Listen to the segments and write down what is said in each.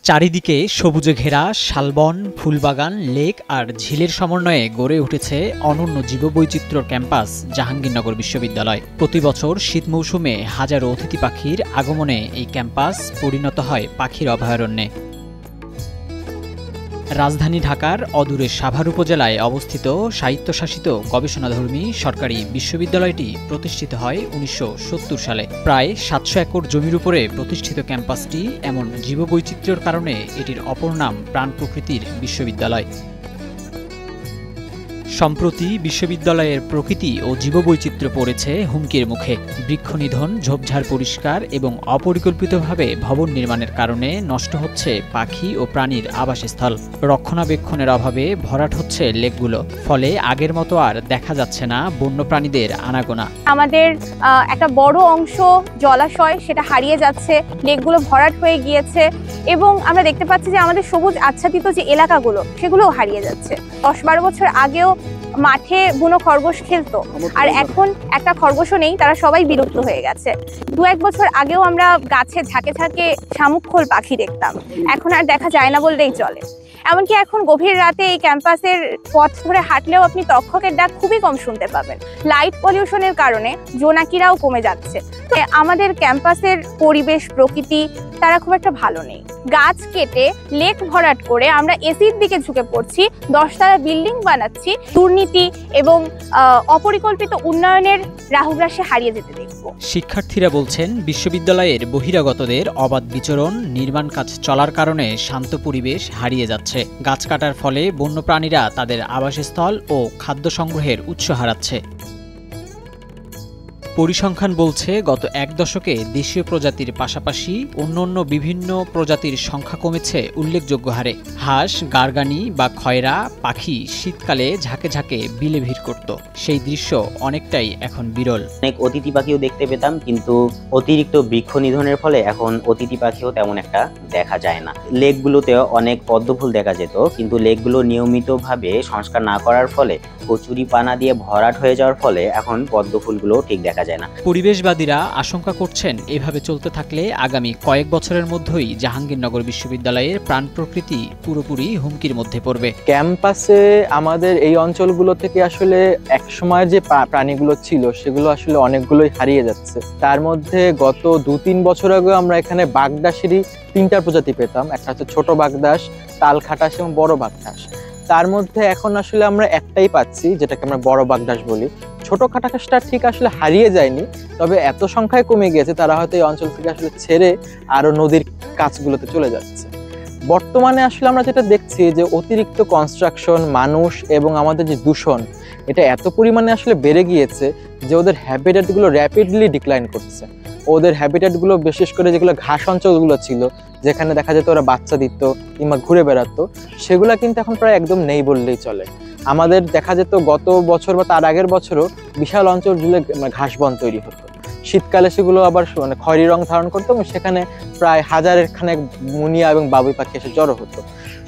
চারিদিকে সবুজে ঘেরা শালবন, ফুলবাগান, লেক আর ঝিলের সমন্বয়ে গড়ে উঠেছে অনন্য জীববৈচিত্র্য ক্যাম্পাস জাহাঙ্গীরনগর বিশ্ববিদ্যালয়। প্রতি বছর শীত মৌসুমে হাজারো অতিথি পাখির আগমনে এই ক্যাম্পাস পরিণত হয় পাখির অভয়ারণ্যে। রাজধানী ঢাকার অদূরে সাভার উপজেলায় অবস্থিত স্বায়ত্তশাসিত গবেষণাধর্মী সরকারি বিশ্ববিদ্যালয়টি প্রতিষ্ঠিত হয় ১৯৭০ সালে। প্রায় ৭০০ একর জমির উপরে প্রতিষ্ঠিত ক্যাম্পাসটি এমন জীববৈচিত্র্যের কারণে এটির অপর নাম প্রাণ প্রকৃতির বিশ্ববিদ্যালয়। সম্প্রতি বিশ্ববিদ্যালয়ের প্রকৃতি ও জীববৈচিত্র্য পড়েছে হুমকির মুখে। বৃক্ষনিধন, ঝোপঝাড় পরিষ্কার এবং অপরিকল্পিতভাবে ভবন নির্মাণের কারণে নষ্ট হচ্ছে পাখি ও প্রাণীর আবাসস্থল। রক্ষণাবেক্ষণের অভাবে ভরাট হচ্ছে লেকগুলো। ফলে আগের মতো আর দেখা যাচ্ছে না বন্যপ্রাণীদের আনাগোনা। আমাদের একটা বড় অংশ জলাশয় সেটা হারিয়ে যাচ্ছে, লেকগুলো ভরাট হয়ে গিয়েছে এবং আমরা দেখতে পাচ্ছি যে আমাদের সবুজ আচ্ছাদিত যে এলাকাগুলো সেগুলোও হারিয়ে যাচ্ছে। ১০-১২ বছর আগেও মাঠে বুনো খরগোশ খেলতো, আর এখন একটা খরগোশও নেই, তারা সবাই বিলুপ্ত হয়ে গেছে। ২-১ বছর আগেও আমরা গাছে ঝাঁকে ঝাঁকে শামুকখোল পাখি দেখতাম, এখন আর দেখা যায় না বললেই চলে। এমনকি এখন গভীর রাতে এই ক্যাম্পাসের পথ ধরে হাঁটলেও আপনি তক্ষকের ডাক খুবই কম শুনতে পাবেন। লাইট পলিউশনের কারণে জোনাকিরাও কমে যাচ্ছে। আমাদের ক্যাম্পাসের পরিবেশ, প্রকৃতি তারা খুব একটা ভালো নেই। গাছ কেটে লেক ভরাট করে আমরা এসির দিকে ঝুঁকে পড়ছি, ১০ তলা বিল্ডিং বানাচ্ছি, দুর্নীতি এবং অপরিকল্পিত উন্নয়নের রাহুগ্রাসে হারিয়ে যেতে দেখব। শিক্ষার্থীরা বলছেন, বিশ্ববিদ্যালয়ের বহিরাগতদের অবাধ বিচরণ, নির্মাণ কাজ চলার কারণে শান্ত পরিবেশ হারিয়ে যাচ্ছে। গাছ কাটার ফলে বন্যপ্রাণীরা তাদের আবাসস্থল ও খাদ্য সংগ্রহের উৎস হারাচ্ছে। পরিসংখ্যান বলছে, গত ১ দশকে দেশীয় প্রজাতির পাশাপাশি অন্যান্য বিভিন্ন প্রজাতির সংখ্যা কমেছে উল্লেখযোগ্য হারে। হাঁস, গারগানি বা খয়রা পাখি শীতকালে ঝাঁকে ঝাঁকে বিলে ভিড় করত। সেই দৃশ্য অনেকটাই এখন বিরল। অনেক অতিথি পাখিও দেখতে পেতাম, কিন্তু অতিরিক্ত বৃক্ষ নিধনের ফলে এখন অতিথি পাখিও তেমন একটা দেখা যায় না। লেকগুলোতেও অনেক পদ্মফুল দেখা যেত, কিন্তু লেকগুলো নিয়মিতভাবে সংস্কার না করার ফলে, কচুরি পানা দিয়ে ভরাট হয়ে যাওয়ার ফলে এখন পদ্মফুলগুলো ঠিক দেখা যায় না। পরিবেশবাদীরা আশঙ্কা করছেন, এভাবে চলতে থাকলে আগামী কয়েক বছরের মধ্যেই জাহাঙ্গীরনগর বিশ্ববিদ্যালয়ের প্রাণ প্রকৃতি পুরোপুরি হুমকির মধ্যে পড়বে। ক্যাম্পাসে আমাদের এই অঞ্চলগুলো থেকে আসলে একসময় যে প্রাণীগুলো ছিল সেগুলো আসলে অনেকগুলোই হারিয়ে যাচ্ছে। তার মধ্যে গত ২-৩ বছর আগে আমরা এখানে বাগদাসেরই ৩টা প্রজাতি পেতাম। একটা হচ্ছে ছোট বাগদাস, তালখাটাস এবং বড় বাগদাস। তার মধ্যে এখন আসলে আমরা একটাই পাচ্ছি, যেটাকে আমরা বড় বাগদাস বলি। ছোট খাটাকাশটা ঠিক আসলে হারিয়ে যায়নি, তবে এত সংখ্যায় কমে গিয়েছে তারা হয়তো এই অঞ্চল থেকে আসলে ছেড়ে আরো নদীর কাছগুলোতে চলে যাচ্ছে। বর্তমানে আসলে আমরা যেটা দেখছি যে অতিরিক্ত কনস্ট্রাকশন, মানুষ এবং আমাদের যে দূষণ, এটা এত পরিমাণে আসলে বেড়ে গিয়েছে যে ওদের হ্যাবিটেটগুলো র্যাপিডলি ডিক্লাইন করছে। ওদের হ্যাবিটেটগুলো, বিশেষ করে যেগুলো ঘাস অঞ্চলগুলো ছিল, যেখানে দেখা যেত ওরা বাচ্চা দিত কিংবা ঘুরে বেড়াতো, সেগুলো কিন্তু এখন প্রায় একদম নেই বললেই চলে। আমাদের দেখা যেত গত বছর বা তার আগের বছরও বিশাল অঞ্চল জুড়ে ঘাস বন তৈরি হতো। শীতকালে সেগুলো আবার খয়েরি রং ধারণ করতো এবং সেখানে প্রায় হাজারের খানেক মুনিয়া এবং বাবুই পাখি এসে জড়ো হতো।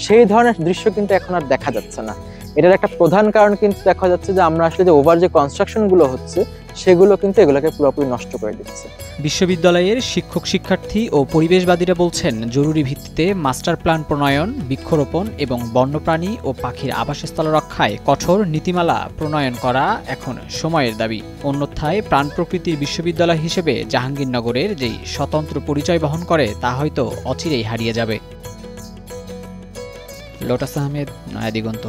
সেই ধরনের দৃশ্য কিন্তু এখন আর দেখা যাচ্ছে না। এটার একটা প্রধান কারণ কিন্তু দেখা যাচ্ছে যে আমরা আসলে যে ওভার যে কনস্ট্রাকশনগুলো হচ্ছে সেগুলো কিন্তু এগুলোকে পুরোপুরি নষ্ট করে দিচ্ছে। বিশ্ববিদ্যালয়ের শিক্ষক, শিক্ষার্থী ও পরিবেশবাদীরা বলছেন, জরুরি ভিত্তিতে মাস্টার প্ল্যান প্রণয়ন, বৃক্ষরোপণ এবং বন্যপ্রাণী ও পাখির আবাসস্থল রক্ষায় কঠোর নীতিমালা প্রণয়ন করা এখন সময়ের দাবি। অন্যথায় প্রাণ প্রকৃতির বিশ্ববিদ্যালয় হিসেবে জাহাঙ্গীরনগরের যেই স্বতন্ত্র পরিচয় বহন করে তা হয়তো অচিরেই হারিয়ে যাবে। লোটাস আহমেদ, নয়া দিগন্ত।